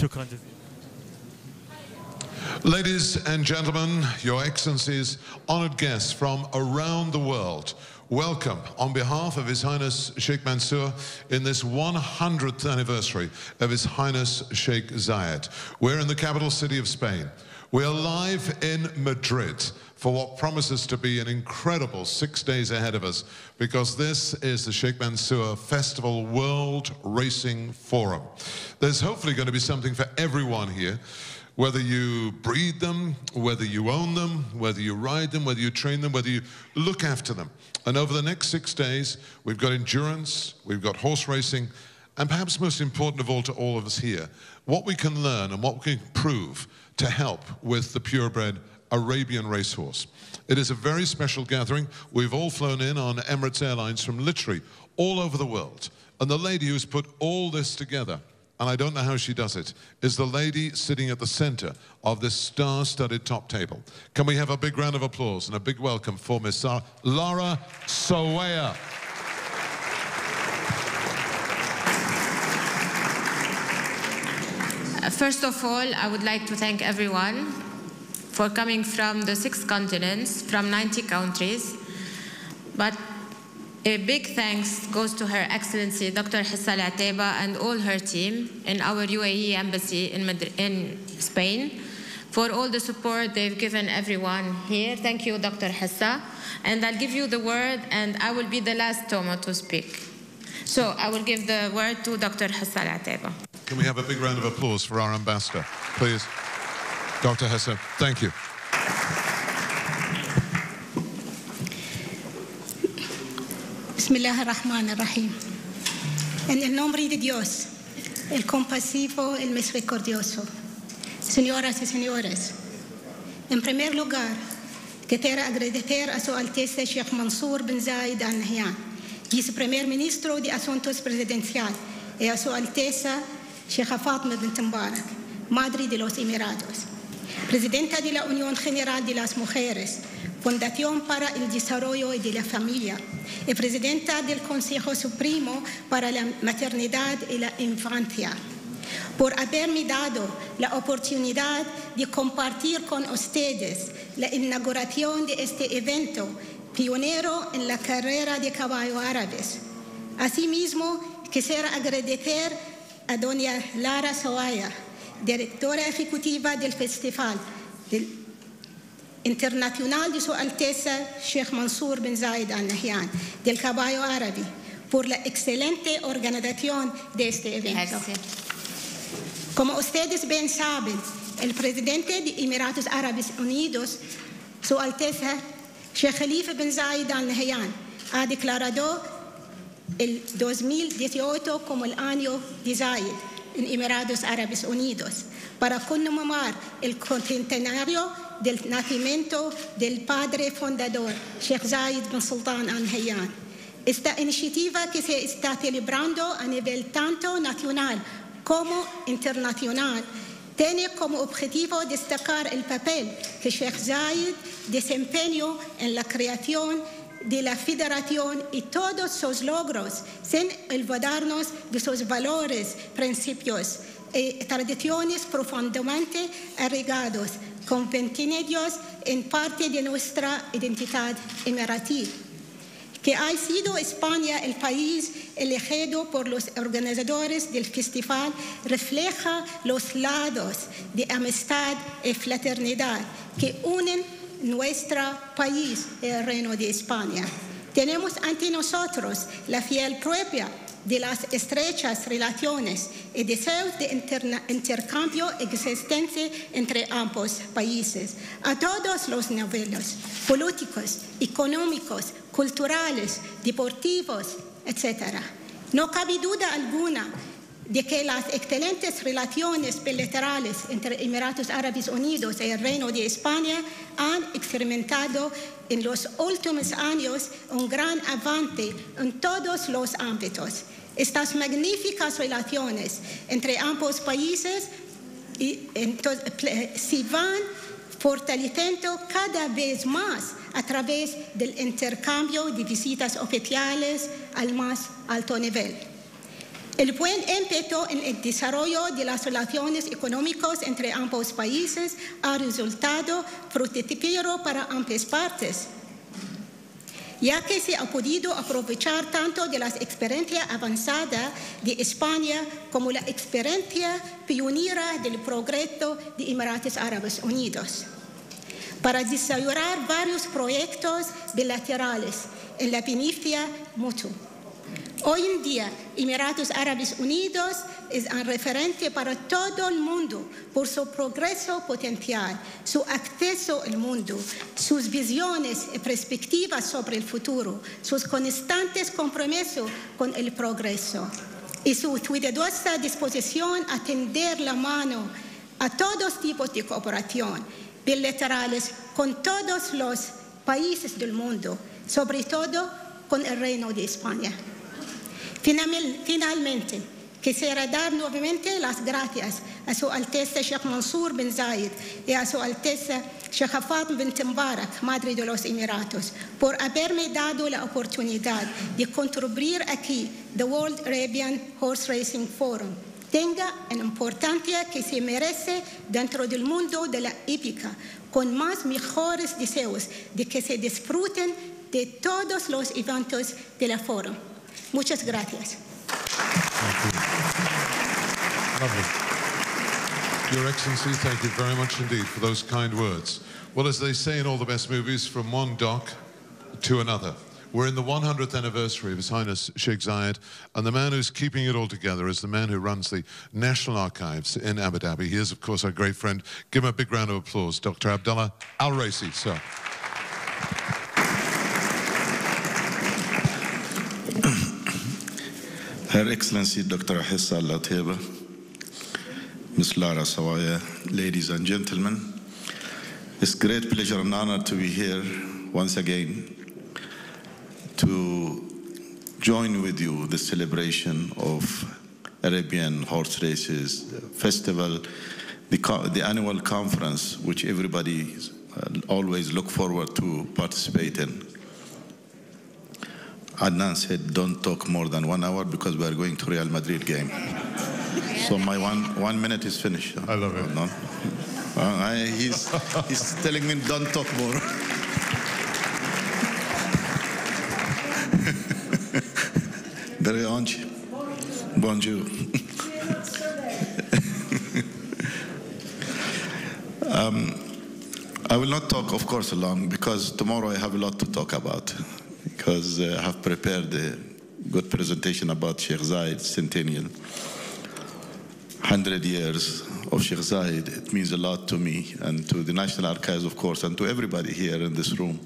شكرا جزيلا. Ladies and gentlemen, Your Excellencies, honored guests from around the world, welcome on behalf of His Highness Sheikh Mansour in this 100th anniversary of His Highness Sheikh Zayed. We're in the capital city of Spain. We are live in Madrid for what promises to be an incredible 6 days ahead of us, because this is the Sheikh Mansour Festival World Racing Forum. There's hopefully going to be something for everyone here. Whether you breed them, whether you own them, whether you ride them, whether you train them, whether you look after them. And over the next 6 days, we've got endurance, we've got horse racing, and perhaps most important of all to all of us here, what we can learn and what we can prove to help with the purebred Arabian racehorse. It is a very special gathering. We've all flown in on Emirates Airlines from literally all over the world. And the lady who's put all this together, and I don't know how she does it, is the lady sitting at the center of this star-studded top table. Can we have a big round of applause and a big welcome for Miss Lara Soweya. First of all, I would like to thank everyone for coming from the 6 continents, from 90 countries. But a big thanks goes to Her Excellency Dr. Hissa Al-Ateba and all her team in our UAE embassy in Spain for all the support they've given everyone here. Thank you, Dr. Hissa. And I'll give you the word, and I will be the last Toma to speak. So I will give the word to Dr. Hissa Al-Ateba. Can we have a big round of applause for our ambassador, please? Dr. Hissa, thank you. Bismillah ar-Rahman ar-Rahim. En el nombre de Dios, el compasivo, el misericordioso. Señoras y señores, en primer lugar, quisiera agradecer a Su Alteza Sheikh Mansour bin Zayed Al Nahyan, viceprimer ministro de Asuntos Presidenciales, y a Su Alteza Sheikh Fatima bint Mubarak, madre de los Emiratos, presidenta de la Unión General de las Mujeres, Fundación para el Desarrollo de la Familia, y presidenta del Consejo Supremo para la Maternidad y la Infancia, por haberme dado la oportunidad de compartir con ustedes la inauguración de este evento pionero en la carrera de caballos árabes. Asimismo, quisiera agradecer a doña Lara Soweya, directora ejecutiva del Festival Internacional de Su Alteza Sheikh Mansour bin Zayed Al Nahyan del Caballo Árabe, por la excelente organización de este evento. Como ustedes bien saben, el presidente de Emiratos Árabes Unidos, Su Alteza Sheikh Khalifa bin Zayed Al Nahyan, ha declarado el 2018 como el año de Zayed en Emiratos Árabes Unidos, para conmemorar el centenario del nacimiento del padre fundador, Sheikh Zayed bin Sultan Al Nahyan. Esta iniciativa, que se está celebrando a nivel tanto nacional como internacional, tiene como objetivo destacar el papel que Sheikh Zayed desempeñó en la creación de la federación y todos sus logros, sin olvidarnos de sus valores, principios y tradiciones profundamente arraigados, convertidos en parte de nuestra identidad emiratí. Que ha sido España el país elegido por los organizadores del festival refleja los lados de amistad y fraternidad que unen nuestro país y el Reino de España. Tenemos ante nosotros la fiel prueba de las estrechas relaciones y deseos de intercambio existentes entre ambos países, a todos los niveles, políticos, económicos, culturales, deportivos, etc. No cabe duda alguna de que las excelentes relaciones bilaterales entre Emiratos Árabes Unidos y el Reino de España han experimentado en los últimos años un gran avance en todos los ámbitos. Estas magníficas relaciones entre ambos países se van fortaleciendo cada vez más a través del intercambio de visitas oficiales al más alto nivel. El buen ímpetu en el desarrollo de las relaciones económicas entre ambos países ha resultado fructífero para ambas partes, ya que se ha podido aprovechar tanto de la experiencia avanzada de España como la experiencia pionera del progreso de Emiratos Árabes Unidos, para desarrollar varios proyectos bilaterales en la beneficia mutua. Hoy en día, Emiratos Árabes Unidos es un referente para todo el mundo por su progreso potencial, su acceso al mundo, sus visiones y perspectivas sobre el futuro, sus constantes compromisos con el progreso y su cuidadosa disposición a tender la mano a todos tipos de cooperación bilaterales con todos los países del mundo, sobre todo con el Reino de España. Finalmente, quisiera dar nuevamente las gracias a Su Alteza Sheikh Mansour bin Zayed y a Su Alteza Sheikh Fatima bint Mubarak, Madre de los Emiratos, por haberme dado la oportunidad de contribuir aquí the World Arabian Horse Racing Forum. Tenga una importancia que se merece dentro del mundo de la hípica, con más mejores deseos de que se disfruten de todos los eventos de la Forum. Muchas gracias. Lovely. Your Excellency, thank you very much indeed for those kind words. Well, as they say in all the best movies, from one dock to another. We're in the 100th anniversary of His Highness Sheikh Zayed, and the man who's keeping it all together is the man who runs the National Archives in Abu Dhabi. He is, of course, our great friend. Give him a big round of applause, Dr. Abdullah Al-Raisi, sir. Her Excellency Dr. Hissa Al-Lateba, Ms. Lara Sawaya, ladies and gentlemen, it's a great pleasure and honor to be here once again to join with you the celebration of Arabian horse races festival, the annual conference which everybody always look forward to participate in. Adnan said, don't talk more than 1 hour because we are going to Real Madrid game. So my one minute is finished. I love it. No? He's telling me don't talk more. Bonjour. I will not talk, of course, long because tomorrow I have a lot to talk about. Because I have prepared a good presentation about Sheikh Zayed's centennial. 100 years of Sheikh Zayed, it means a lot to me and to the National Archives, of course, and to everybody here in this room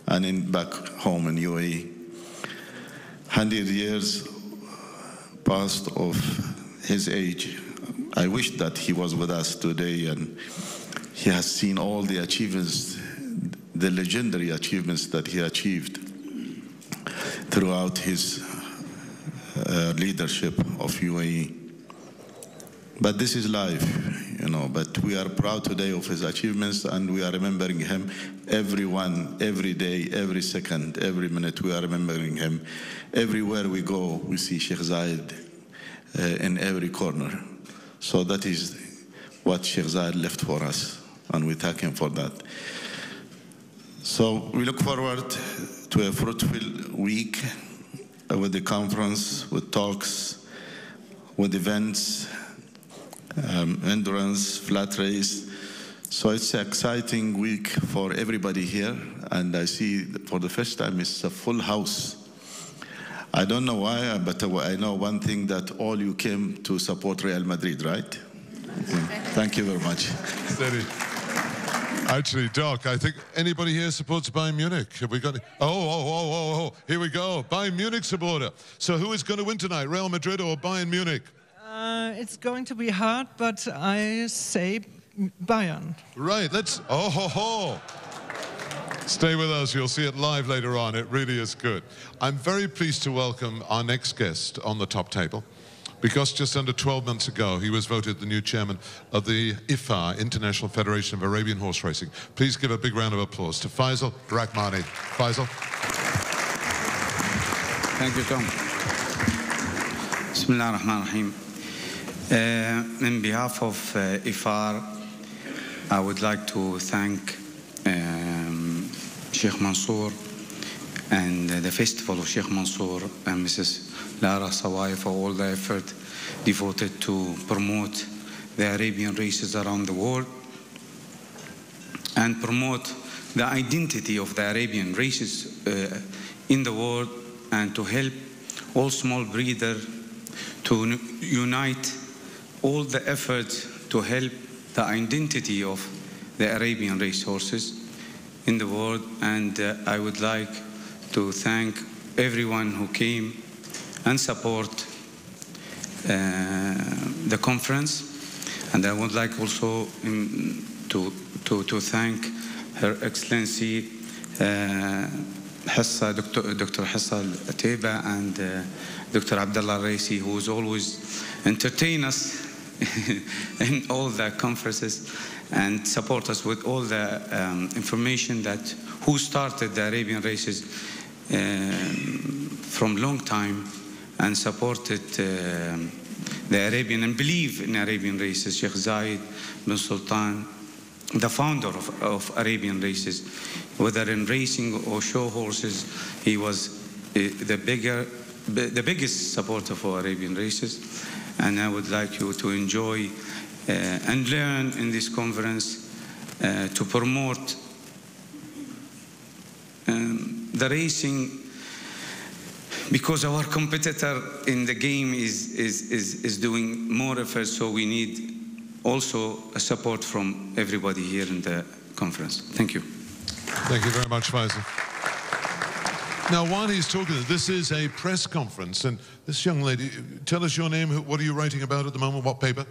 and back home in UAE. 100 years past of his age. I wish that he was with us today and he has seen all the achievements, the legendary achievements that he achieved throughout his leadership of UAE. But this is life, you know, but we are proud today of his achievements and we are remembering him, everyone, every day, every second, every minute, we are remembering him. Everywhere we go, we see Sheikh Zayed in every corner. So that is what Sheikh Zayed left for us, and we thank him for that. So we look forward to a fruitful week with the conference, with talks, with events, endurance, flat race. So it's an exciting week for everybody here, and I see for the first time it's a full house. I don't know why, but I know one thing, that all you came to support Real Madrid, right? Thank you very much. Steady. Actually, Doc, I think anybody here supports Bayern Munich? Have we got? Oh, here we go. Bayern Munich supporter. So who is going to win tonight, Real Madrid or Bayern Munich? It's going to be hard, but I say Bayern. Right, let's, Stay with us, you'll see it live later on. It really is good. I'm very pleased to welcome our next guest on the top table, because just under 12 months ago, he was voted the new chairman of the IFA, International Federation of Arabian Horse Racing. Please give a big round of applause to Faisal Rahmani. Faisal. Thank you, Tom. Bismillah ar-Rahman ar-Rahim. On behalf of IFAR, I would like to thank Sheikh Mansour and the Festival of Sheikh Mansour and Mrs. Lara Sawai for all the effort devoted to promote the Arabian races around the world and promote the identity of the Arabian races in the world, and to help all small breeders to unite all the efforts to help the identity of the Arabian racehorses in the world. And I would like to thank everyone who came and support the conference. And I would like also to thank Her Excellency Dr. Hassa Al-Teba and Dr. Abdullah Raisi, who is always entertain us in all the conferences and support us with all the information that who started the Arabian races from long time and supported the Arabian and believe in Arabian races. Sheikh Zayed bin Sultan, the founder of Arabian races, whether in racing or show horses, he was the biggest supporter for Arabian races. And I would like you to enjoy and learn in this conference to promote the racing, because our competitor in the game is doing more efforts, so we need also a support from everybody here in the conference. Thank you. Thank you very much, Faisal. Now, while he's talking, this is a press conference, and this young lady, tell us your name, what are you writing about at the moment, what paper?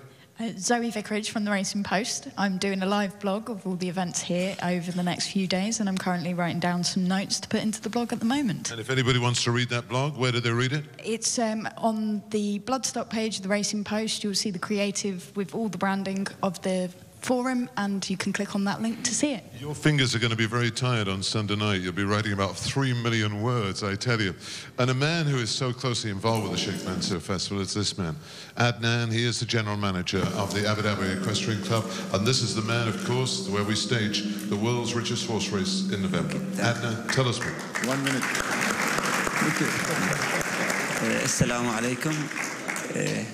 Zoe Vicarage from the Racing Post. I'm doing a live blog of all the events here over the next few days, and I'm currently writing down some notes to put into the blog at the moment. And if anybody wants to read that blog, where do they read it? It's on the Bloodstock page of the Racing Post. You'll see the creative with all the branding of the forum, and you can click on that link to see it. Your fingers are going to be very tired on Sunday night. You'll be writing about 3 million words, I tell you. And a man who is so closely involved with the Sheikh Mansour Festival is this man, Adnan. He is the general manager of the Abu Dhabi Equestrian Club, and this is the man, of course, where we stage the world's richest horse race in November. Adnan, tell us more. 1 minute. Assalamu alaikum.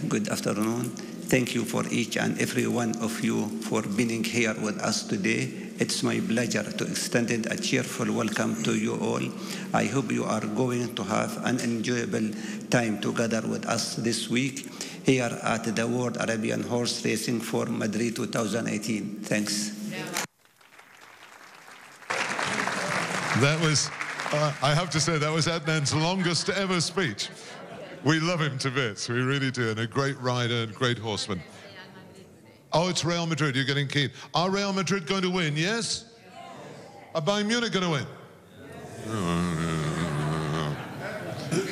Good afternoon. Thank you for each and every one of you for being here with us today. It's my pleasure to extend a cheerful welcome to you all. I hope you are going to have an enjoyable time together with us this week here at the World Arabian Horse Racing for Madrid 2018. Thanks. That was, I have to say, that was Adnan's longest ever speech. We love him to bits, we really do, and a great rider and great horseman. Oh, it's Real Madrid, you're getting keen. Are Real Madrid going to win, yes? Are Bayern Munich going to win?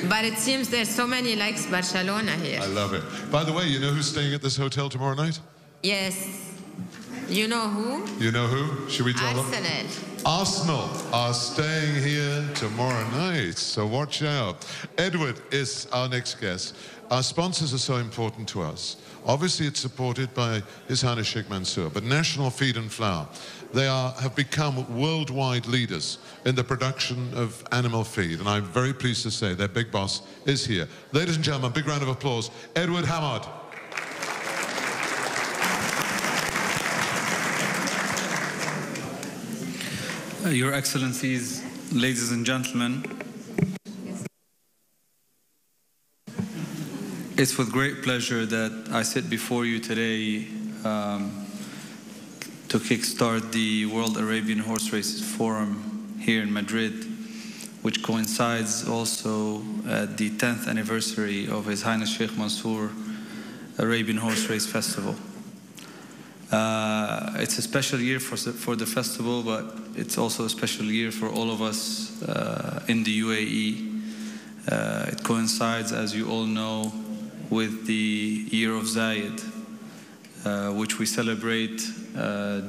But it seems there's so many likes Barcelona here. I love it. By the way, you know who's staying at this hotel tomorrow night? Yes. You know who? You know who? Should we tell them? Arsenal. Arsenal are staying here tomorrow night, so watch out. Edward is our next guest. Our sponsors are so important to us. Obviously, it's supported by His Highness Sheikh Mansour, but National Feed and Flour, they have become worldwide leaders in the production of animal feed, and I'm very pleased to say their big boss is here. Ladies and gentlemen, big round of applause, Edward Hamad. Your Excellencies, ladies and gentlemen, it's with great pleasure that I sit before you today to kickstart the World Arabian Horse Races Forum here in Madrid, which coincides also at the 10th anniversary of His Highness Sheikh Mansour Arabian Horse Race Festival. It's a special year for the festival, but it's also a special year for all of us in the UAE. It coincides, as you all know, with the year of Zayed, which we celebrate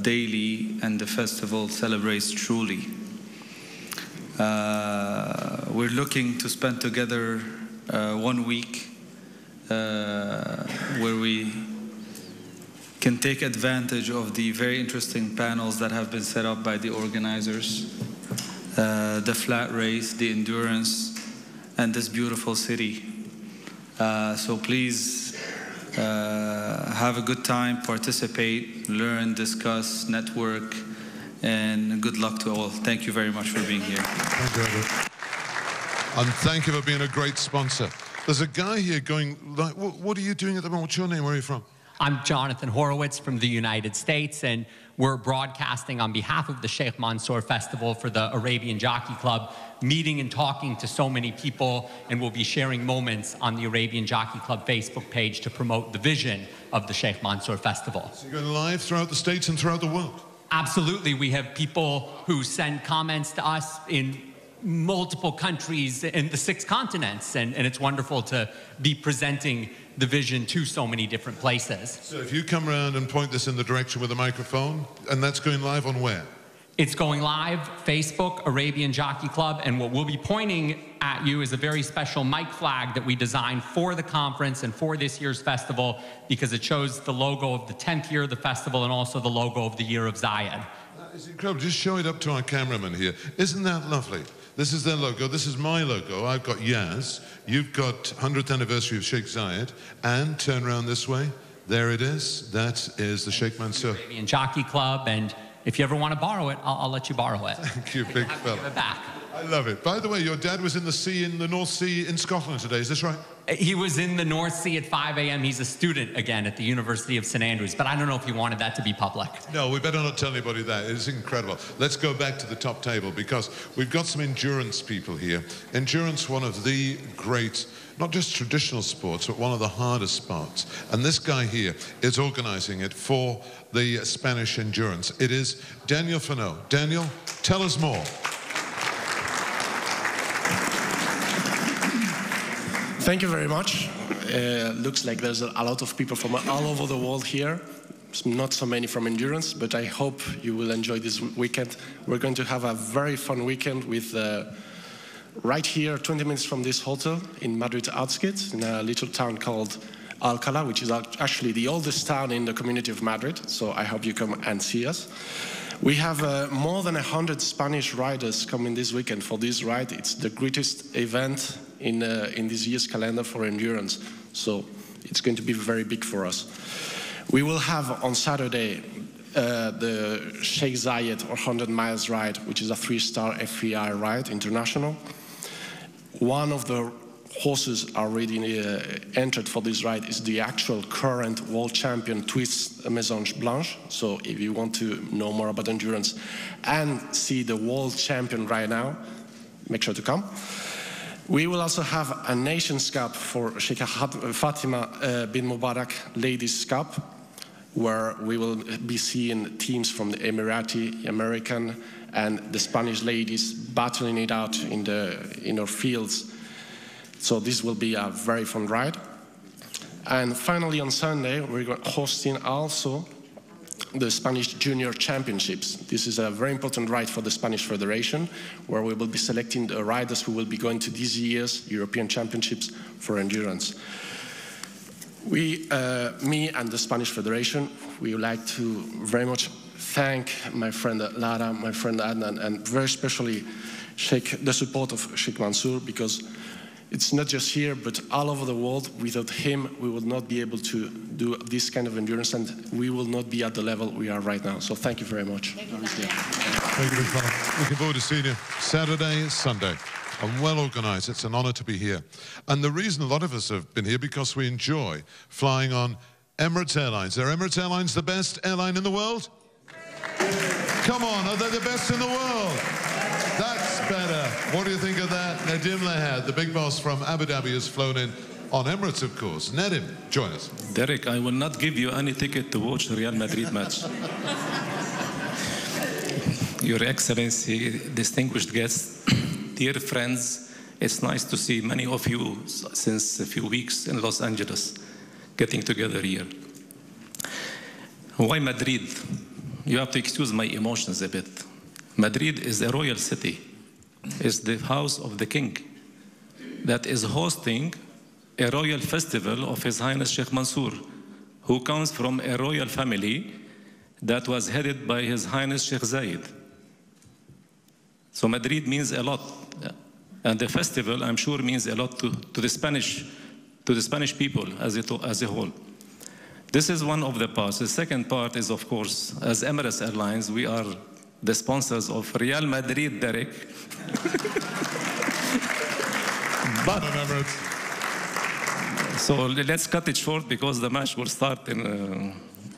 daily, and the festival celebrates truly. We're looking to spend together 1 week where we can take advantage of the very interesting panels that have been set up by the organizers, the flat race, the endurance, and this beautiful city. So please have a good time, participate, learn, discuss, network, and good luck to all. Thank you very much for being here. Thank you, Edward. And thank you for being a great sponsor. There's a guy here going, like, what are you doing at the moment? What's your name? Where are you from? I'm Jonathan Horowitz from the United States, and we're broadcasting on behalf of the Sheikh Mansour Festival for the Arabian Jockey Club, meeting and talking to so many people, and we'll be sharing moments on the Arabian Jockey Club Facebook page to promote the vision of the Sheikh Mansour Festival. So you're going live throughout the States and throughout the world? Absolutely. We have people who send comments to us in multiple countries in the 6 continents, and it's wonderful to be presenting the vision to so many different places. So if you come around and point this in the direction with a microphone, and that's going live on where? It's going live, Facebook, Arabian Jockey Club, and what we'll be pointing at you is a very special mic flag that we designed for the conference and for this year's festival, because it shows the logo of the 10th year of the festival and also the logo of the year of Zayed. That is incredible. Just show it up to our cameraman here. Isn't that lovely? This is their logo. This is my logo. I've got Yaz. You've got 100th anniversary of Sheikh Zayed. And turn around this way. There it is. That is the Sheikh Mansour Arabian Jockey Club. And if you ever want to borrow it, I'll let you borrow it. Thank you, big fella. Give it back. I love it. By the way, your dad was in the sea, in the North Sea in Scotland today. Is this right? He was in the North Sea at 5 a.m. He's a student again at the University of St. Andrews, but I don't know if he wanted that to be public. No, we better not tell anybody that. It's incredible. Let's go back to the top table, because we've got some endurance people here. Endurance, one of the great, not just traditional sports, but one of the hardest sports. And this guy here is organizing it for the Spanish endurance. It is Daniel Fano. Daniel, tell us more. Thank you very much. Looks like there's a lot of people from all over the world here. Not so many from endurance, but I hope you will enjoy this weekend. We're going to have a very fun weekend with right here, 20 minutes from this hotel in Madrid outskirts, in a little town called Alcalá, which is actually the oldest town in the community of Madrid. So I hope you come and see us. We have more than 100 Spanish riders coming this weekend for this ride. It's the greatest event in this year's calendar for endurance. So it's going to be very big for us. We will have on Saturday the Sheikh Zayed or 100 miles ride, which is a 3-star FEI ride, international. One of the horses already entered for this ride is the actual current world champion Twist Maison Blanche. So if you want to know more about endurance and see the world champion right now, make sure to come. We will also have a Nations Cup for Sheikh Fatima bin Mubarak Ladies Cup, where we will be seeing teams from the Emirati, American, and the Spanish ladies battling it out in our fields. So this will be a very fun ride. And finally on Sunday, we're hosting also the Spanish Junior Championships. This is a very important ride for the Spanish Federation, where we will be selecting the riders who will be going to this year's European Championships for endurance. Me and the Spanish Federation, we would like to very much thank my friend Lara, my friend Adnan, and very especially the support of Sheikh Mansour, because it's not just here, but all over the world. Without him, we would not be able to do this kind of endurance, and we will not be at the level we are right now. So thank you very much. Thank you, big fella. Looking forward to seeing you Saturday, Sunday. And well organized. It's an honor to be here. And the reason a lot of us have been here, because we enjoy flying on Emirates Airlines. Are Emirates Airlines the best airline in the world? Come on, are they the best in the world? That's better. What do you think of that? Nedim Lahad, the big boss from Abu Dhabi, has flown in on Emirates, of course. Nedim, join us. Derek, I will not give you any ticket to watch the Real Madrid match. Your Excellency, distinguished guests, dear friends, it's nice to see many of you since a few weeks in Los Angeles, getting together here. Why Madrid? You have to excuse my emotions a bit. Madrid is a royal city. It's the house of the king that is hosting a royal festival of His Highness Sheikh Mansour, who comes from a royal family that was headed by His Highness Sheikh Zayed. So Madrid means a lot. And the festival, I'm sure, means a lot to the Spanish people as a whole. This is one of the parts. The second part is, of course, as Emirates Airlines, we are the sponsors of Real Madrid, Derek. But, so let's cut it short because the match will start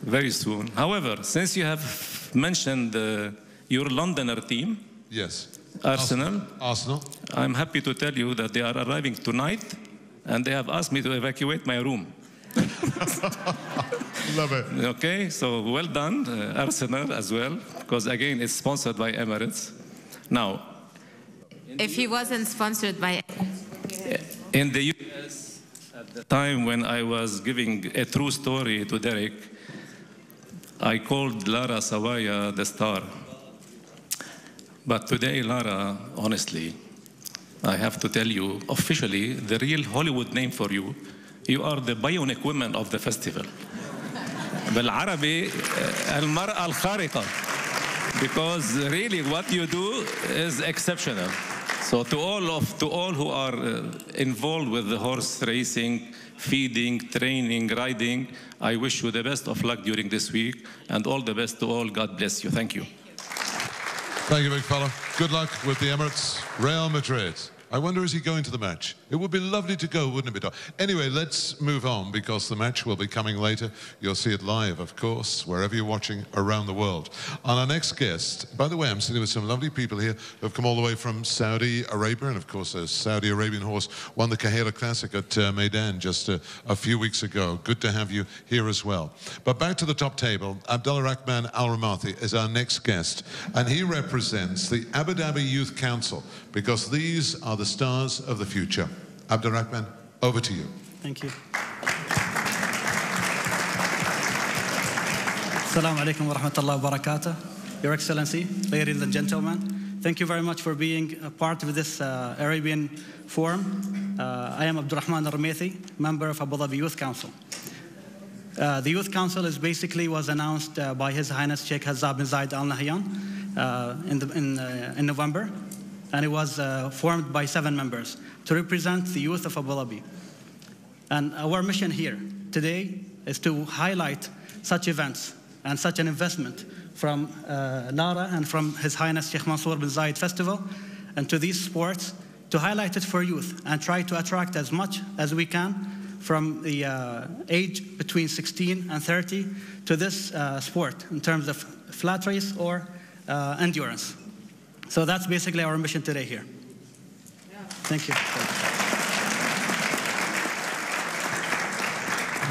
very soon. However, since you have mentioned your Londoner team, yes, Arsenal, I'm happy to tell you that they are arriving tonight, and they have asked me to evacuate my room. Love it. Okay, so well done, Arsenal as well, because again, it's sponsored by Emirates. Now, if he wasn't sponsored by... In the US, at the time when I was giving a true story to Derek, I called Lara Sawaya the star. But today, Lara, honestly, I have to tell you, officially, the real Hollywood name for you, you are the bionic woman of the festival. بالعربي المرأة الخارقة. Because really what you do is exceptional. So to all who are involved with the horse racing, feeding, training, riding, I wish you the best of luck during this week, and all the best to all. God bless you. Thank you. Thank you, big fella. Good luck with the Emirates. Real Madrid. I wonder, is he going to the match? It would be lovely to go, wouldn't it be? Anyway, let's move on because the match will be coming later. You'll see it live, of course, wherever you're watching around the world. And our next guest, by the way, I'm sitting with some lovely people here who have come all the way from Saudi Arabia. And of course, a Saudi Arabian horse won the Kahira Classic at Meydan just a few weeks ago. Good to have you here as well. But back to the top table, Abdullah Rahman Al Ramathi is our next guest. And he represents the Abu Dhabi Youth Council because these are the stars of the future. Abdul Rahman, over to you. Thank you. Assalamu alaikum wa rahmatullahi wa barakatuh. Your Excellency, ladies and gentlemen, thank you very much for being a part of this Arabian Forum. I am Abdul Rahman Al Ramathi, member of Abu Dhabi Youth Council. The Youth Council was announced by His Highness Sheikh Hazza bin Zayed Al Nahyan in November. And it was formed by 7 members to represent the youth of Abu Dhabi. And our mission here today is to highlight such events and such an investment from Lara and from His Highness Sheikh Mansour bin Zayed Festival and to these sports to highlight it for youth and try to attract as much as we can from the age between 16 and 30 to this sport in terms of flat race or endurance. So that's basically our mission today here. Thank you.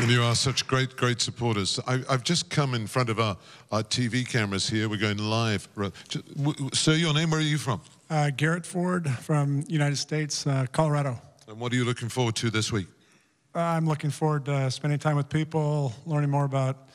And you are such great supporters. I've just come in front of our TV cameras here. We're going live. Sir, your name, where are you from? Garrett Ford from United States, Colorado. And what are you looking forward to this week? I'm looking forward to spending time with people, learning more about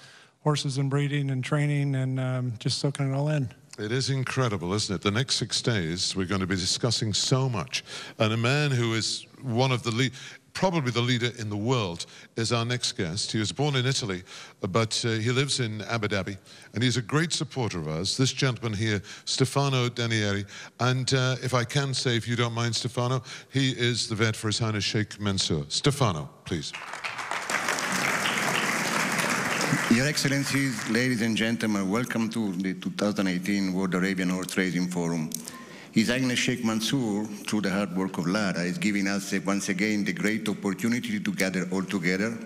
horses and breeding and training and just soaking it all in. It is incredible, isn't it? The next 6 days, we're going to be discussing so much. And a man who is one of the probably the leader in the world is our next guest. He was born in Italy, but he lives in Abu Dhabi, and he's a great supporter of ours. This gentleman here, Stefano Danieri, and if I can say, if you don't mind, Stefano, he is the vet for His Highness Sheikh Mansour. Stefano, please. Your Excellencies, ladies and gentlemen, welcome to the 2018 World Arabian Horse Racing Forum. His Highness Sheikh Mansour, through the hard work of Lara, is giving us once again the great opportunity to gather all together,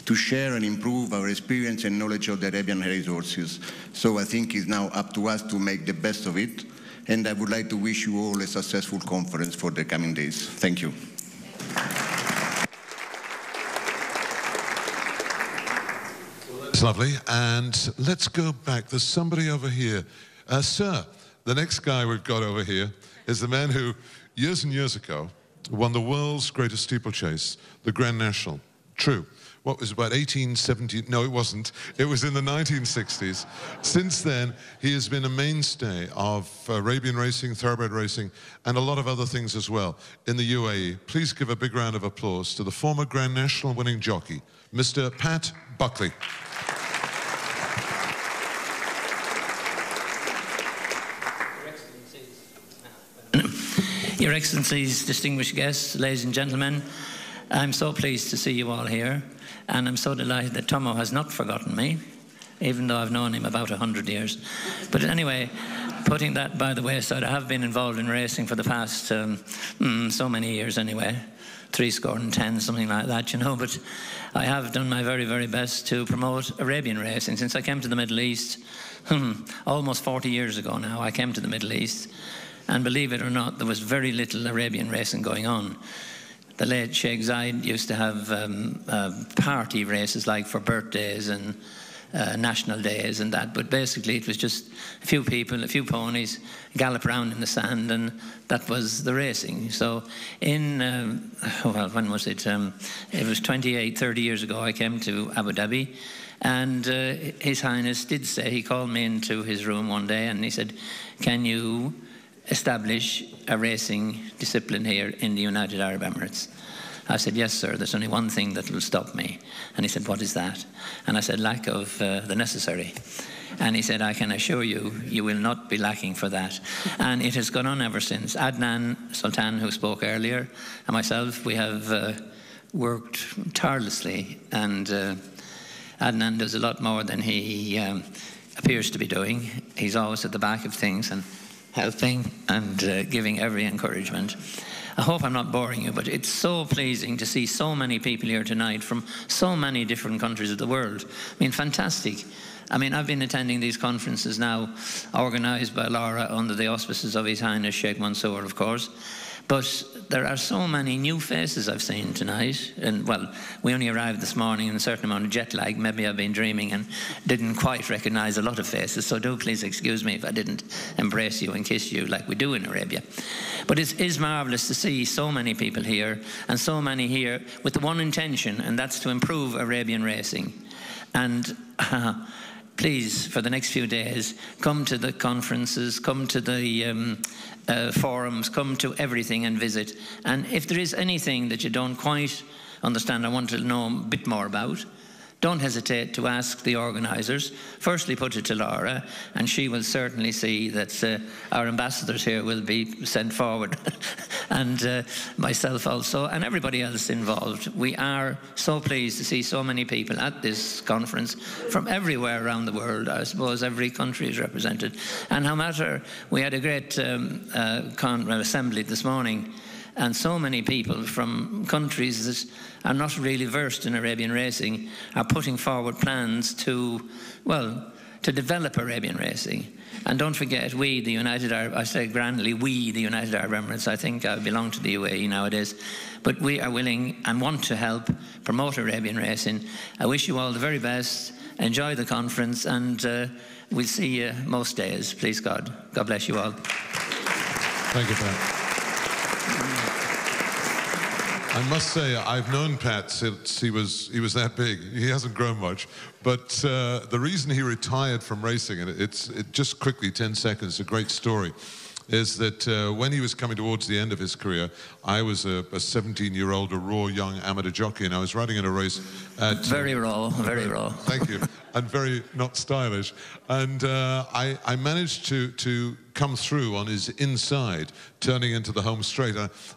to share and improve our experience and knowledge of the Arabian race horses. So I think it's now up to us to make the best of it, and I would like to wish you all a successful conference for the coming days. Thank you. It's lovely, and let's go back. There's somebody over here. Sir, the next guy we've got over here is the man who, years and years ago, won the world's greatest steeplechase, the Grand National. True. what was about 1870, no it wasn't, it was in the 1960s. Since then, he has been a mainstay of Arabian racing, thoroughbred racing, and a lot of other things as well in the UAE. Please give a big round of applause to the former Grand National winning jockey, Mr. Pat Buckley. Your Excellencies, distinguished guests, ladies and gentlemen, I'm so pleased to see you all here, and I'm so delighted that Tomo has not forgotten me, even though I've known him about 100 years. But anyway, putting that by the wayside, I have been involved in racing for the past so many years anyway, 70, something like that, you know, but I have done my very, very best to promote Arabian racing since I came to the Middle East, almost 40 years ago now. I came to the Middle East, and believe it or not, there was very little Arabian racing going on. The late Sheikh Zayed used to have party races like for birthdays and national days and that, but basically it was just a few people, a few ponies, gallop around in the sand, and that was the racing. So in, well, when was it? It was 28, 30 years ago I came to Abu Dhabi, and His Highness did say, he called me into his room one day and he said, can you establish a racing discipline here in the United Arab Emirates? I said, yes, sir, there's only one thing that will stop me. And he said, what is that? And I said, lack of the necessary. And he said, I can assure you, you will not be lacking for that. And it has gone on ever since. Adnan Sultan, who spoke earlier, and myself, we have worked tirelessly. And Adnan does a lot more than he appears to be doing. He's always at the back of things and helping and giving every encouragement. I hope I'm not boring you, but it's so pleasing to see so many people here tonight from so many different countries of the world. I mean, fantastic. I mean, I've been attending these conferences now, organised by Laura under the auspices of His Highness Sheikh Mansour, of course. But there are so many new faces I've seen tonight. And, well, we only arrived this morning in a certain amount of jet lag. Maybe I've been dreaming and didn't quite recognise a lot of faces. So do please excuse me if I didn't embrace you and kiss you like we do in Arabia. But it is marvellous to see so many people here, and so many here with the one intention, and that's to improve Arabian racing. And please, for the next few days, come to the conferences, come to the forums, come to everything and visit. And if there is anything that you don't quite understand or want to know a bit more about, don't hesitate to ask the organisers. Firstly, put it to Laura, and she will certainly see that our ambassadors here will be sent forward, and myself also, and everybody else involved. We are so pleased to see so many people at this conference from everywhere around the world. I suppose every country is represented. And no matter, we had a great assembly this morning, and so many people from countries that are not really versed in Arabian racing are putting forward plans to, well, to develop Arabian racing. And don't forget, we, the United Arab, I say grandly, we, the United Arab Emirates, I think I belong to the UAE nowadays, but we are willing and want to help promote Arabian racing. I wish you all the very best. Enjoy the conference, and we'll see you most days, please God. God bless you all. Thank you, Pat. I must say, I've known Pat since he was that big. He hasn't grown much. But the reason he retired from racing, and it just quickly, 10 seconds, a great story, is that when he was coming towards the end of his career, I was a 17-year-old, a raw young amateur jockey, and I was riding in a race at... Very raw, very raw. Thank you. And very not stylish. And I managed to come through on his inside, turning into the home straight.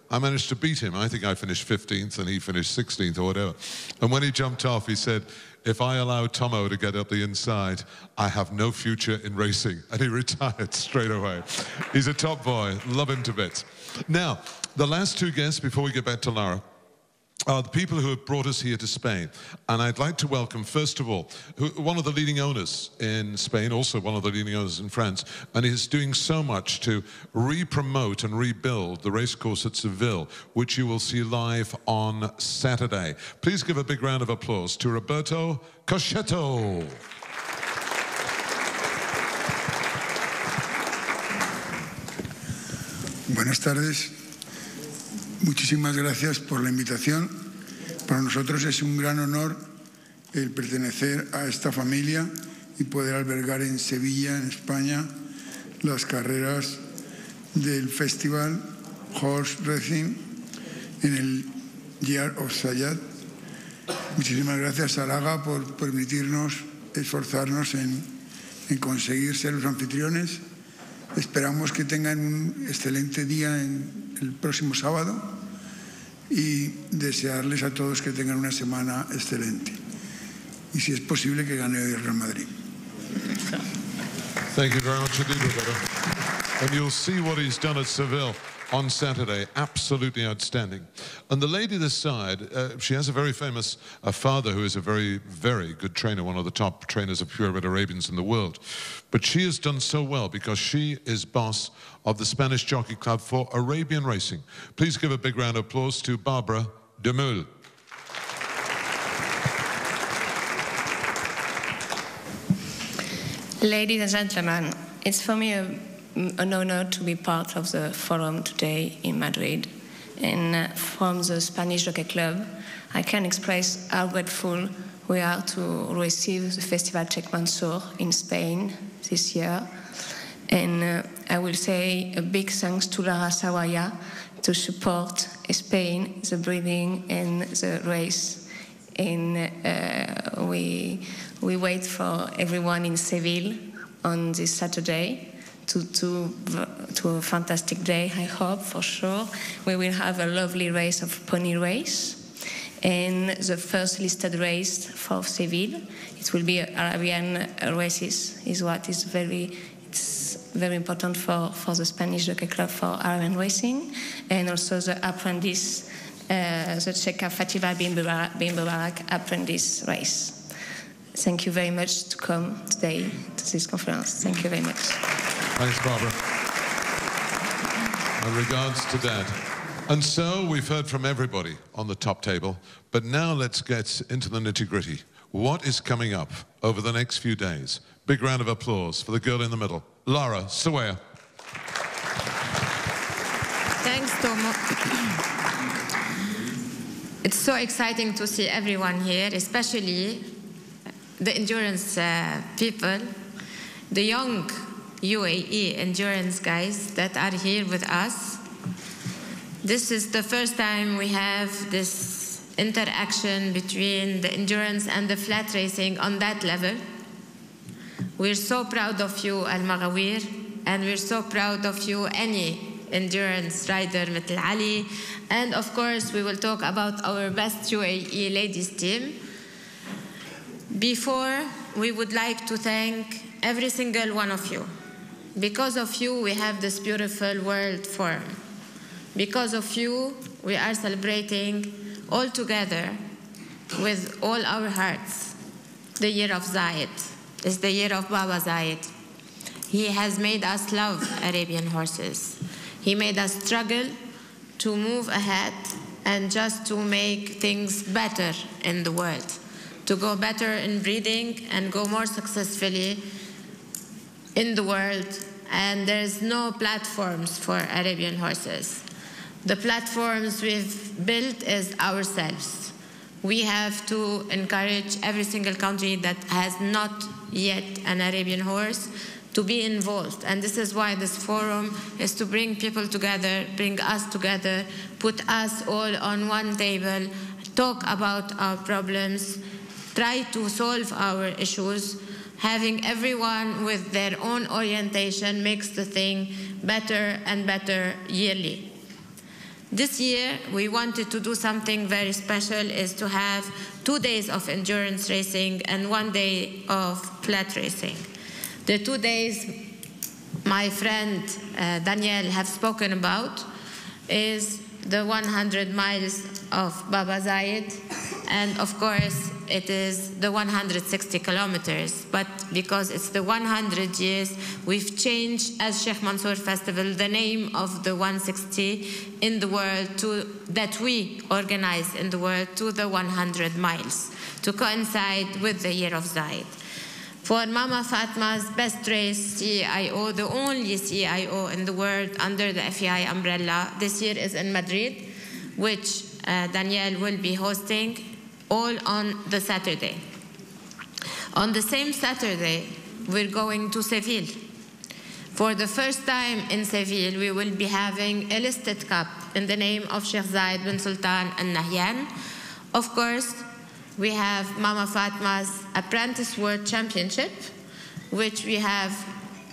I managed to beat him. I think I finished 15th and he finished 16th or whatever. And when he jumped off, he said, if I allow Tomo to get up the inside, I have no future in racing. And he retired straight away. He's a top boy. Love him to bits. Now, the last two guests, before we get back to Lara, are the people who have brought us here to Spain. And I'd like to welcome, first of all, one of the leading owners in Spain, also one of the leading owners in France, and he's doing so much to re-promote and rebuild the racecourse at Seville, which you will see live on Saturday. Please give a big round of applause to Roberto Cochetto. Buenas tardes. Muchísimas gracias por la invitación. Para nosotros es un gran honor el pertenecer a esta familia y poder albergar en Sevilla, en España, las carreras del Festival Horse Racing en el Year of Zayat. Muchísimas gracias a Laga por permitirnos esforzarnos en conseguir ser los anfitriones. Esperamos que tengan un excelente día el próximo sábado y desearles a todos que tengan una semana excelente. Y si es posible que gane hoy el Real Madrid. Thank you very much indeed, Roberto. And you'll see what he's done at Seville on Saturday. Absolutely outstanding. And the lady this side, she has a very famous father who is a very, very good trainer, one of the top trainers of purebred Arabians in the world. But she has done so well because she is boss of the Spanish Jockey Club for Arabian Racing. Please give a big round of applause to Barbara de Mul. Ladies and gentlemen, it's for me an honor to be part of the forum today in Madrid. And from the Spanish Jockey Club, I can express how grateful we are to receive the Festival Sheikh Mansour in Spain this year. And I will say a big thanks to Lara Sawaya to support Spain, the breeding and the race. And we wait for everyone in Seville on this Saturday to a fantastic day, I hope, for sure. We will have a lovely race of pony race. And the first listed race for Seville, it will be Arabian races, is what is it's very important for the Spanish Jockey Club for Arabian racing. And also the apprentice, the Sheikha Fatima bin Mubarak apprentice race. Thank you very much to come today to this conference. Thank you very much. Thanks, Barbara. My regards to Dad. And so we've heard from everybody on the top table, but now let's get into the nitty-gritty. What is coming up over the next few days? Big round of applause for the girl in the middle, Lara Sawaya. Thanks, Tomo. It's so exciting to see everyone here, especially the endurance people, the young UAE endurance guys that are here with us. This is the first time we have this interaction between the endurance and the flat racing on that level. We're so proud of you, Al-Maghawir, and we're so proud of you, any endurance rider, مثل Ali. And of course, we will talk about our best UAE ladies team. Before, we would like to thank every single one of you. Because of you, we have this beautiful World Forum. Because of you, we are celebrating all together with all our hearts the year of Zayed. It's the year of Baba Zayed. He has made us love Arabian horses. He made us struggle to move ahead and just to make things better in the world, to go better in breeding and go more successfully in the world. And there's no platforms for Arabian horses. The platforms we've built is ourselves. We have to encourage every single country that has not yet an Arabian horse to be involved. And this is why this forum is to bring people together, bring us together, put us all on one table, talk about our problems, try to solve our issues. Having everyone with their own orientation makes the thing better and better yearly. This year, we wanted to do something very special, is to have 2 days of endurance racing and 1 day of flat racing. The 2 days my friend Daniel have spoken about is the 100 miles of Baba Zayed, and of course it is the 160 kilometers, but because it's the 100 years, we've changed as Sheikh Mansour Festival the name of the 160 in the world that we organize in the world to the 100 miles to coincide with the year of Zayed. For Mama Fatma's best race CIO, the only CIO in the world under the FEI umbrella, this year is in Madrid, which Danielle will be hosting all on the Saturday. On the same Saturday, we're going to Seville. For the first time in Seville, we will be having a listed cup in the name of Sheikh Zayed bin Sultan Al Nahyan. Of course, we have Mama Fatma's Apprentice World Championship, which we have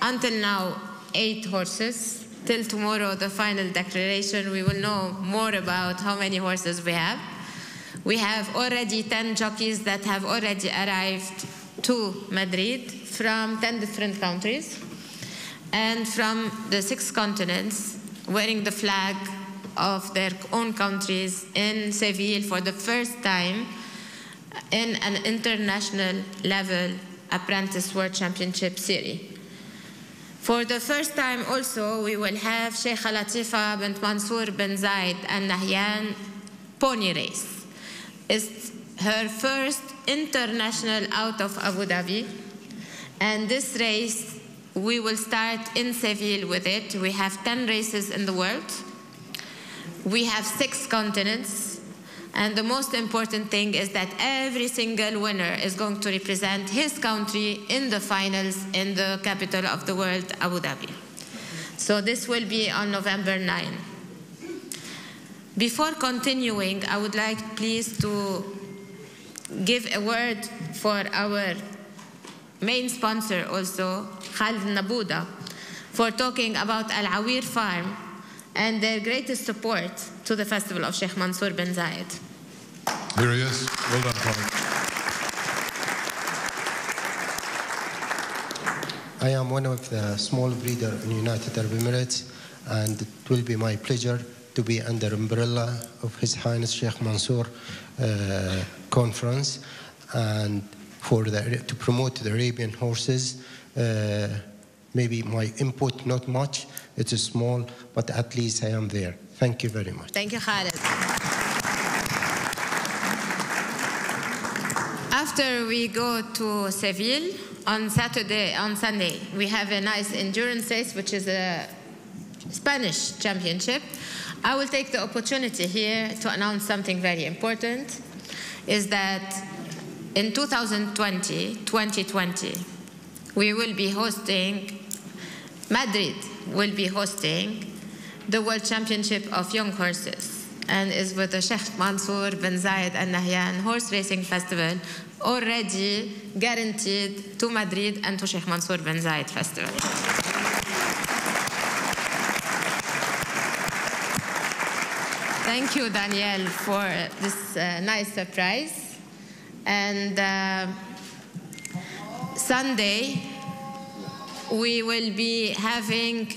until now 8 horses. Till tomorrow, the final declaration, we will know more about how many horses we have. We have already 10 jockeys that have already arrived to Madrid from 10 different countries and from the 6 continents, wearing the flag of their own countries in Seville for the first time in an international level Apprentice World Championship series. For the first time also, we will have Sheikha Latifa bint Mansour bin Zayed Al Nahyan pony race. It's her first international out of Abu Dhabi, and this race, we will start in Seville with it. We have 10 races in the world. We have 6 continents, and the most important thing is that every single winner is going to represent his country in the finals in the capital of the world, Abu Dhabi. So this will be on November 9. Before continuing, I would like please to give a word for our main sponsor also, Khalid Nabuda, for talking about Al Awir Farm and their greatest support to the festival of Sheikh Mansour bin Zayed. Here he is. Well done, Khalid. I am one of the small breeders in United Arab Emirates, and it will be my pleasure to be under umbrella of His Highness Sheikh Mansour conference and to promote the Arabian horses. Maybe my input not much, it's small, but at least I am there. Thank you very much. Thank you, Khalid. After we go to Seville, on Sunday, we have a nice endurance race, which is a Spanish championship. I will take the opportunity here to announce something very important, is that in 2020, we will be hosting, Madrid will be hosting the World Championship of Young Horses, and is with the Sheikh Mansour bin Zayed Al Nahyan Horse Racing Festival, already guaranteed to Madrid and to Sheikh Mansour bin Zayed Festival. Thank you, Danielle, for this nice surprise. And Sunday, we will be having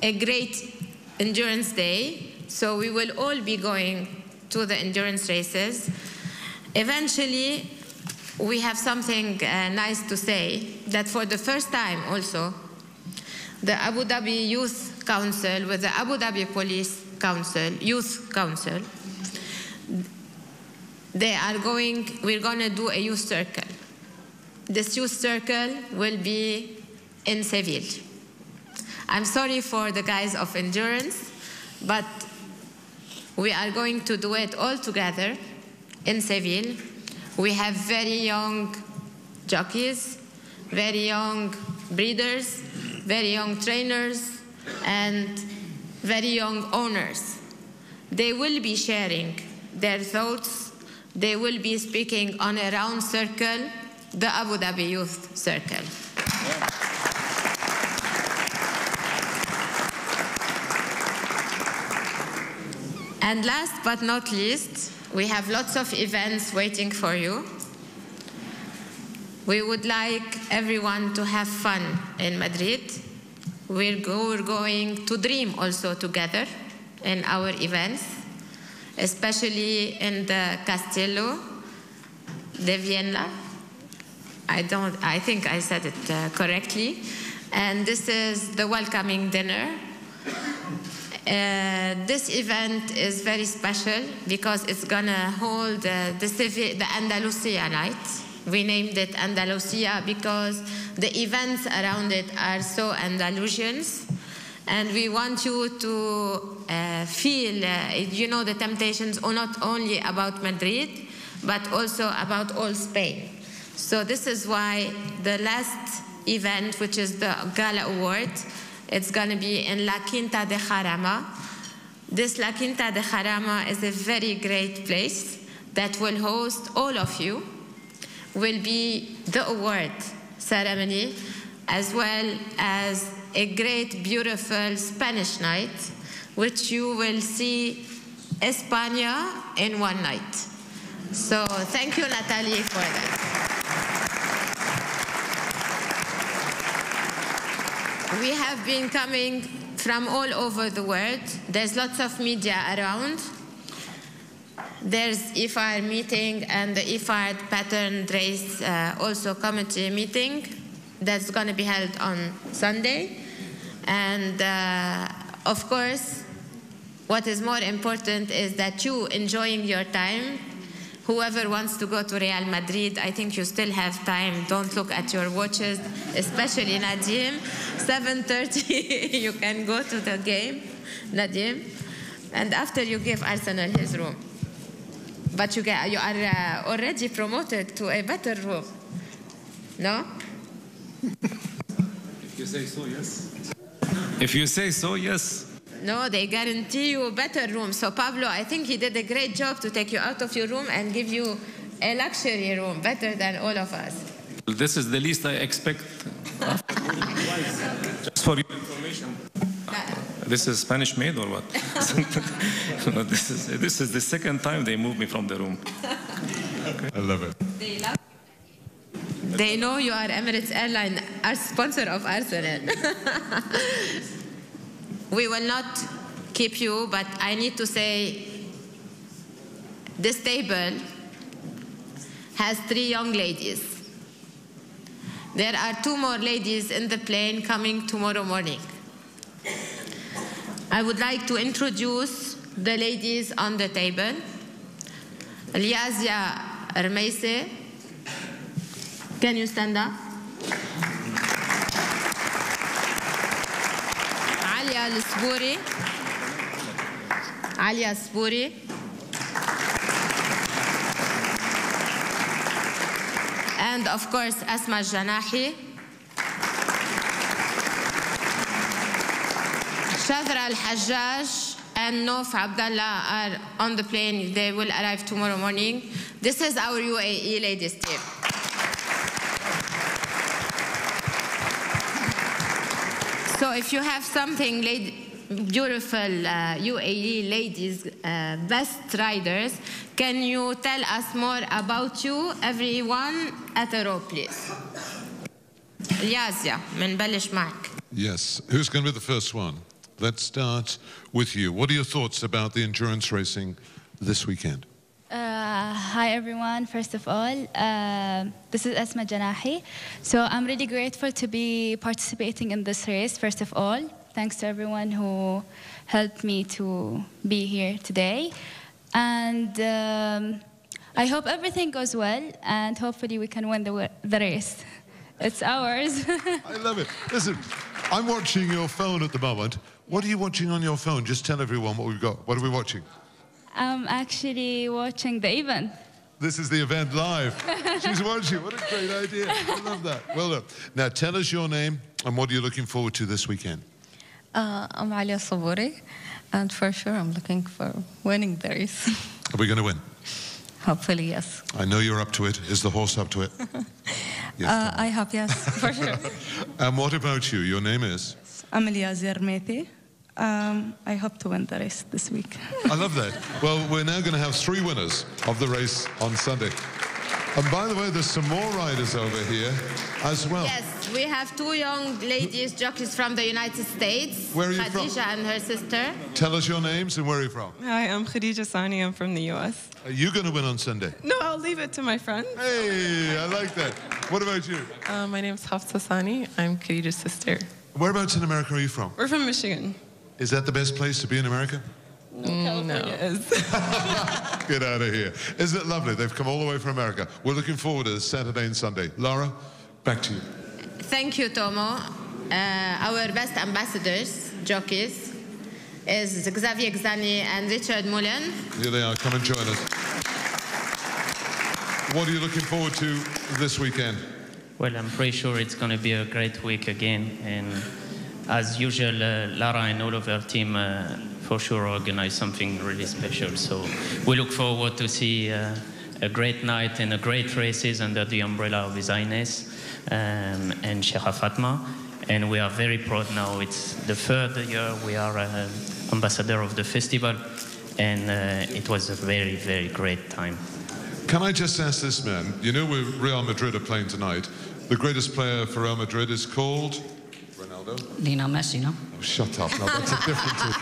a great endurance day. So we will all be going to the endurance races. Eventually, we have something nice to say, that for the first time also, the Abu Dhabi Youth Council with the Abu Dhabi Police Council, Youth Council, we're going to do a youth circle. This youth circle will be in Seville. I'm sorry for the guys of endurance, but we are going to do it all together in Seville. We have very young jockeys, very young breeders, very young trainers, and very young owners. They will be sharing their thoughts. They will be speaking on a round circle, the Abu Dhabi Youth Circle. And last but not least, we have lots of events waiting for you. We would like everyone to have fun in Madrid. We're going to dream also together in our events, especially in the Castello de Vienna. I think I said it correctly. And this is the welcoming dinner. This event is very special because it's gonna hold the Andalusia night. We named it Andalusia because the events around it are so Andalusians, and we want you to feel, the temptations are not only about Madrid, but also about all Spain. So this is why the last event, which is the Gala Award, it's going to be in La Quinta de Jarama. This La Quinta de Jarama is a very great place that will host all of you. Will be the award ceremony, as well as a great, beautiful Spanish night, which you will see España in one night. So thank you, Natalie, for that. We have been coming from all over the world. There's lots of media around. There's IFAR meeting and the IFAR pattern race also committee meeting that's going to be held on Sunday. And of course, what is more important is that you enjoying your time. Whoever wants to go to Real Madrid, I think you still have time. Don't look at your watches, especially Nadim. 7:30, you can go to the game, Nadim. And after you give Arsenal his room. But you are already promoted to a better room. No? If you say so, yes. If you say so, yes. No, they guarantee you a better room. So Pablo, I think he did a great job to take you out of your room and give you a luxury room, better than all of us. This is the least I expect. Just for your information. This is Spanish made or what? No, this is the second time they moved me from the room. Okay. I love it. They know you are Emirates Airline, our sponsor of Arsenal. We will not keep you, but I need to say this table has 3 young ladies. There are 2 more ladies in the plane coming tomorrow morning. I would like to introduce the ladies on the table. Liazia Ermeise, can you stand up? Alia Sbouri. And of course, Asma Janahi. Shadra Al-Hajjaj and Nof Abdallah are on the plane. They will arrive tomorrow morning. This is our UAE ladies team. So if you have something, beautiful UAE ladies, best riders, can you tell us more about you, everyone, at a row, please? Liazia, منبلش معك. Yes. Who's going to be the first one? Let's start with you. What are your thoughts about the endurance racing this weekend? Hi everyone, first of all, this is Asma Janahi. So I'm really grateful to be participating in this race, first of all. Thanks to everyone who helped me to be here today. And I hope everything goes well, and hopefully we can win the race. It's ours. I love it. Listen, I'm watching your phone at the moment. What are you watching on your phone? Just tell everyone what we've got. What are we watching? I'm actually watching the event. This is the event live. She's watching. What a great idea. I love that. Well done. Now tell us your name and what you're looking forward to this weekend. I'm Alia Saburi, and for sure I'm looking for winning the race. Are we going to win? Hopefully, yes. I know you're up to it. Is the horse up to it? Yes, I hope, yes, for sure. And what about you? Your name is? I'm Liazia Ermeise. I hope to win the race this week. I love that. Well, we're now going to have 3 winners of the race on Sunday. And by the way, there's some more riders over here as well. Yes, we have 2 young ladies jockeys from the United States. Where are you from? Khadija and her sister. Tell us your names and where are you from? Hi, I'm Khadija Sani. I'm from the U.S. Are you going to win on Sunday? No, I'll leave it to my friends. Hey, I like that. What about you? My name's Hafsa Sani. I'm Khadija's sister. Whereabouts in America are you from? We're from Michigan. Is that the best place to be in America? California is. Get out of here. Isn't it lovely? They've come all the way from America. We're looking forward to Saturday and Sunday. Laura, back to you. Thank you, Tomo. Our best ambassadors, jockeys, is Xavier Gzani and Richard Mullen. Here they are. Come and join us. What are you looking forward to this weekend? Well, I'm pretty sure it's going to be a great week again. And as usual, Lara and all of her team for sure organize something really special. So we look forward to see a great night and a great races under the umbrella of His Highness and Sheikha Fatma. And we are very proud now. It's the third year we are ambassador of the festival. And it was a very, very great time. Can I just ask this man, you know where Real Madrid are playing tonight? The greatest player for Real Madrid is called? Ronaldo? Lionel Messi, no? Oh, shut up. No, that's a different team.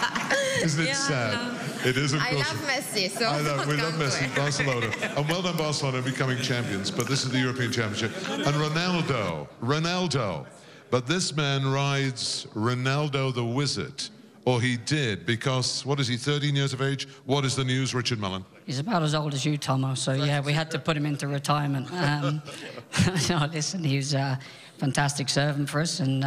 Isn't it sad? No. It is, of course. I love Messi, so I know, we love Messi, Barcelona. And well done, Barcelona, becoming champions. But this is the European Championship. And Ronaldo. But this man rides Ronaldo the Wizard. Or he did, because, what is he, 13 years of age? What is the news, Richard Mullen? He's about as old as you, Tomo, so yeah, we had to put him into retirement. No, listen, he was a fantastic servant for us, and,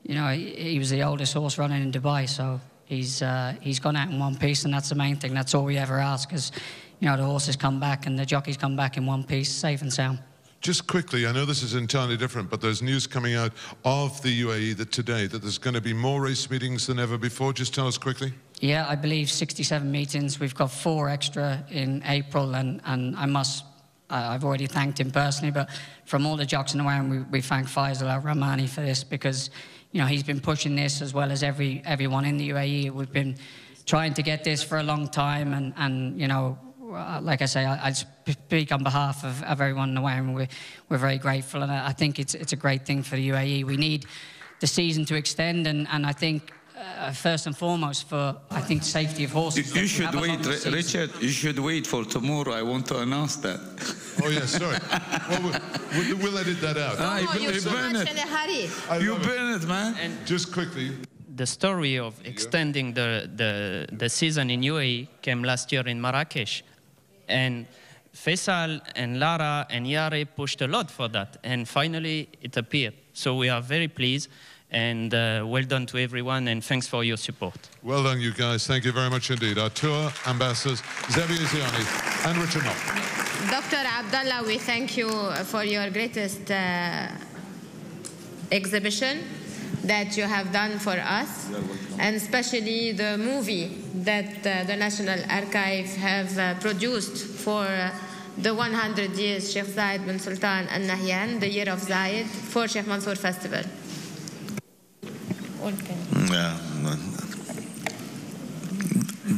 you know, he was the oldest horse running in Dubai, so he's gone out in one piece, and that's the main thing. That's all we ever ask, because, you know, the horses come back and the jockeys come back in one piece, safe and sound. Just quickly, I know this is entirely different, but there's news coming out of the UAE that today that there's going to be more race meetings than ever before. Just tell us quickly. Yeah, I believe 67 meetings. We've got 4 extra in April, and I've already thanked him personally, but from all the jocks in the way, we thank Faisal Al-Rahmani for this, because, you know, he's been pushing this as well as everyone in the UAE. We've been trying to get this for a long time, and you know, like I say, I speak on behalf of everyone in the way, and we're very grateful, and I think it's a great thing for the UAE. We need the season to extend, and I think first and foremost for, I think, safety of horses. You should wait, Richard, you should wait for tomorrow. I want to announce that. Oh, yeah, sorry. Well, we'll edit that out. You're so much in a hurry. You burn it, man. And just quickly. The story of extending the season in UAE came last year in Marrakesh. And Faisal and Lara and Yari pushed a lot for that. And finally, it appeared. So we are very pleased. And well done to everyone, and thanks for your support. Well done, you guys. Thank you very much indeed. Our tour ambassadors, Zebi Ziani and Richard Knoll. Dr. Abdullah, we thank you for your greatest exhibition that you have done for us, and especially the movie that the National Archive have produced for the 100 years Sheikh Zayed bin Sultan Al Nahyan, the year of Zayed, for Sheikh Mansour Festival. Yeah,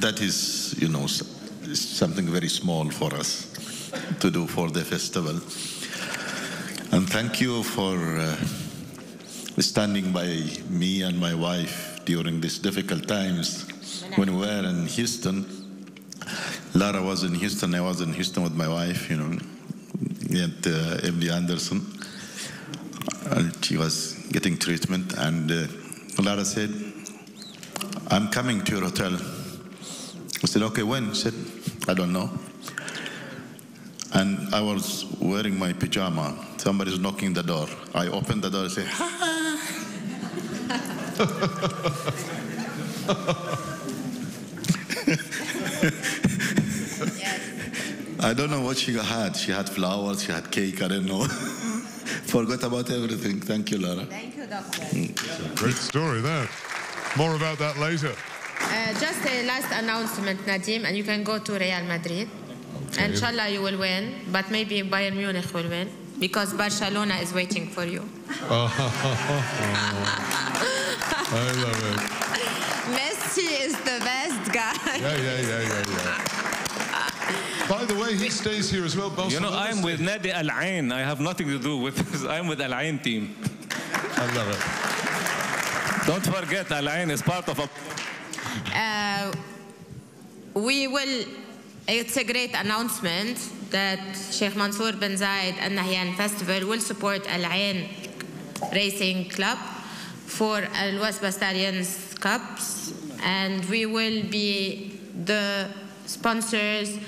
that is, you know, something very small for us to do for the festival. And thank you for standing by me and my wife during these difficult times when we were in Houston. Lara was in Houston, I was in Houston with my wife, you know, at MD Anderson. She was getting treatment, and Lara said, I'm coming to your hotel. I said, okay, when? She said, I don't know. And I was wearing my pajama. Somebody's knocking the door. I opened the door and say, ha! I don't know what she had. She had flowers, she had cake, I don't know. Forgot about everything. Thank you, Lara. Thank you, Doctor. Great story there. More about that later. Just a last announcement, Nadim, and you can go to Real Madrid. Okay. Inshallah, you will win, but maybe Bayern Munich will win, because Barcelona is waiting for you. I love it. Messi is the best guy. Yeah. By the way, he stays here as well. You know, I'm with Nadi Al Ain. I have nothing to do with this. I'm with Al Ain team. I love it. Don't forget, Al Ain is part of a... It's a great announcement that Sheikh Mansour bin Zayed Al Nahyan Festival will support Al Ain Racing Club for Al Wasba Stallions Cups, and we will be the sponsors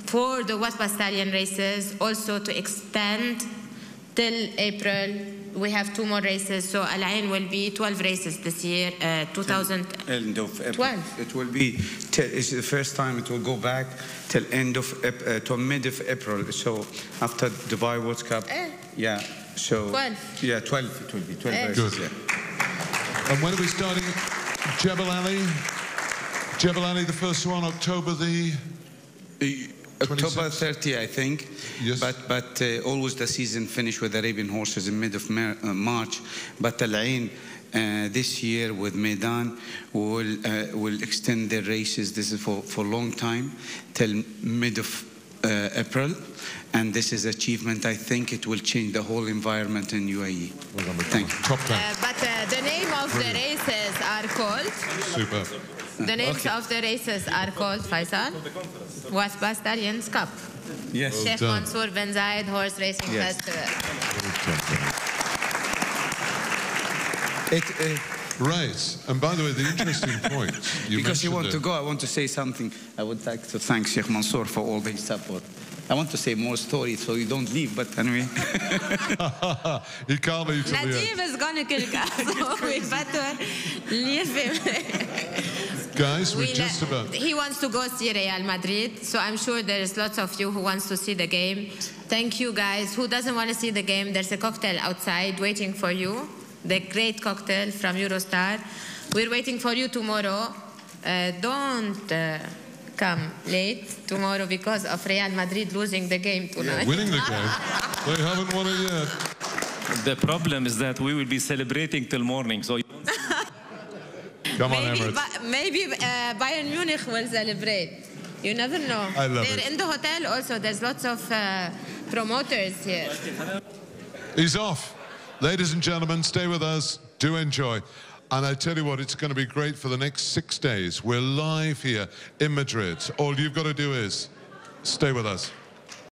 for the Wasba Stallion races, also to extend till April we have 2 more races, so Al-Ain will be 12 races this year, end of April. 12. It will be, it's the first time it will go back till end of, till mid of April. So after Dubai World Cup, yeah. So 12. Yeah, 12 it will be, 12 races. Good. And when are we starting Jebel Ali? Jebel Ali, the first one, October the... October 30, I think. Yes. But always the season finish with Arabian horses in mid of March. But Al-Ain this year with Maidan will extend their races. This is for a long time till mid of April. And this is achievement. I think it will change the whole environment in UAE. Thank you. Top 10. But the name of the races are called? Super. The names of the races are called, Faisal? Wasba Stallions Cup. Yes. Sheikh Mansour bin Zayed Horse Racing Festival. Right. And by the way, the interesting point... Because you want to go, I want to say something. I would like to thank Sheikh Mansour for all the support. I want to say more stories so you don't leave, but anyway. He can't leave till the end. Nadeem is going to kill us, so we better leave him. Guys, we're just about... He wants to go see Real Madrid, so I'm sure there's lots of you who wants to see the game. Thank you, guys. Who doesn't want to see the game? There's a cocktail outside waiting for you. The great cocktail from Eurostar. We're waiting for you tomorrow. Don't come late tomorrow because of Real Madrid losing the game tonight. Yeah, winning the game. They haven't won it yet. The problem is that we will be celebrating till morning, so... Come on, Emirates. Maybe Bayern Munich will celebrate. You never know. I love They're it. in the hotel also. There's lots of promoters here. He's off. Ladies and gentlemen, stay with us. Do enjoy. And I tell you what, it's going to be great for the next 6 days. We're live here in Madrid. All you've got to do is stay with us.